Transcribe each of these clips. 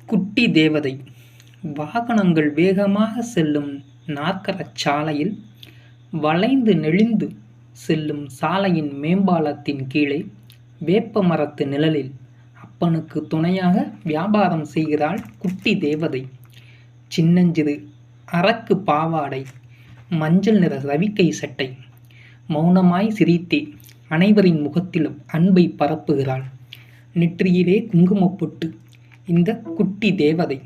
குட்டி தேவதை. வாகனங்கள் வேகமாக செல்லும் நாற்கரச் சாலையில், வளைந்து நெளிந்து செல்லும் சாலையின் மேம்பாலத்தின் கீழே, வேப்ப மரத்து நிழலில் அப்பனுக்கு துணையாக வியாபாரம் செய்கிறாள் குட்டி தேவதை. சின்னஞ்சிறு அரக்கு பாவாடை, மஞ்சள் நிற ரவிக்கை சட்டை. மௌனமாய் சிரித்தே அனைவரின் முகத்திலும் அன்பை பரப்புகிறாள். நெற்றியிலே குங்குமப்பொட்டு. இந்த குட்டி தேவதை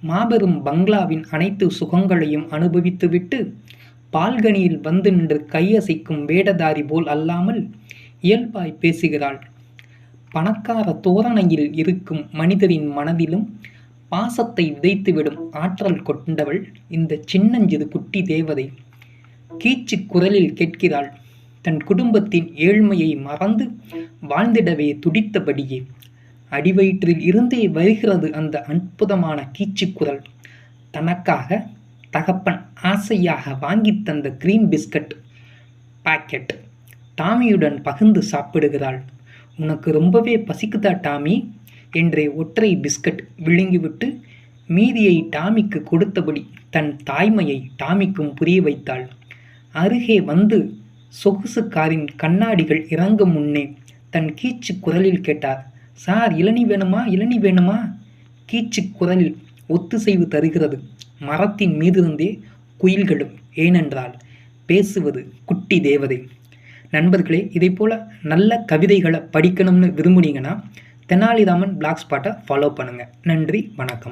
மாபெரும் பங்களாவின் அனைத்து சுகங்களையும் அனுபவித்துவிட்டு, பால்கனியில் வந்து நின்று கையசைக்கும் வேடதாரி போல் அல்லாமல் இயல்பாய் பேசுகிறாள். பணக்கார தோரணையில் இருக்கும் மனிதரின் மனதிலும் பாசத்தை விதைத்துவிடும் ஆற்றல் கொண்டவள் இந்த சின்னஞ்சிறு குட்டி தேவதை. கீச்சு குரலில் கேட்கிறாள். தன் குடும்பத்தின் ஏழ்மையை மறந்து வாழ்ந்திடவே துடித்தபடியே அடிவயிற்றில் இருந்தே வருகிறது அந்த அற்புதமான கீச்சுக்குரல். தனக்காக தகப்பன் ஆசையாக வாங்கி தந்த கிரீம் பிஸ்கட் பாக்கெட் டாமியுடன் பகிர்ந்து சாப்பிடுகிறாள். உனக்கு ரொம்பவே பசிக்குதா டாமி என்றே ஒற்றை பிஸ்கட் விழுங்கிவிட்டு மீதியை டாமிக்கு கொடுத்தபடி தன் தாய்மையை டாமிக்கும் புரிய வைத்தாள். அருகே வந்து சொகுசு காரின் கண்ணாடிகள் இறங்கும் முன்னே தன் கீச்சு குரலில் கேட்டார். சார், இளநீ வேணுமா, இளநீ வேணுமா? கீச்சு குரலில் ஒத்துசைவு தருகிறது மரத்தின் மீதிருந்தே குயில்களும். ஏனென்றால் பேசுவது குட்டி தேவதை. நண்பர்களே, இதை போல நல்ல கவிதைகளை படிக்கணும்னு விரும்புனீங்கன்னா தெனாலிராமன் பிளாக் ஸ்பாட்டை ஃபாலோ பண்ணுங்கள். நன்றி, வணக்கம்.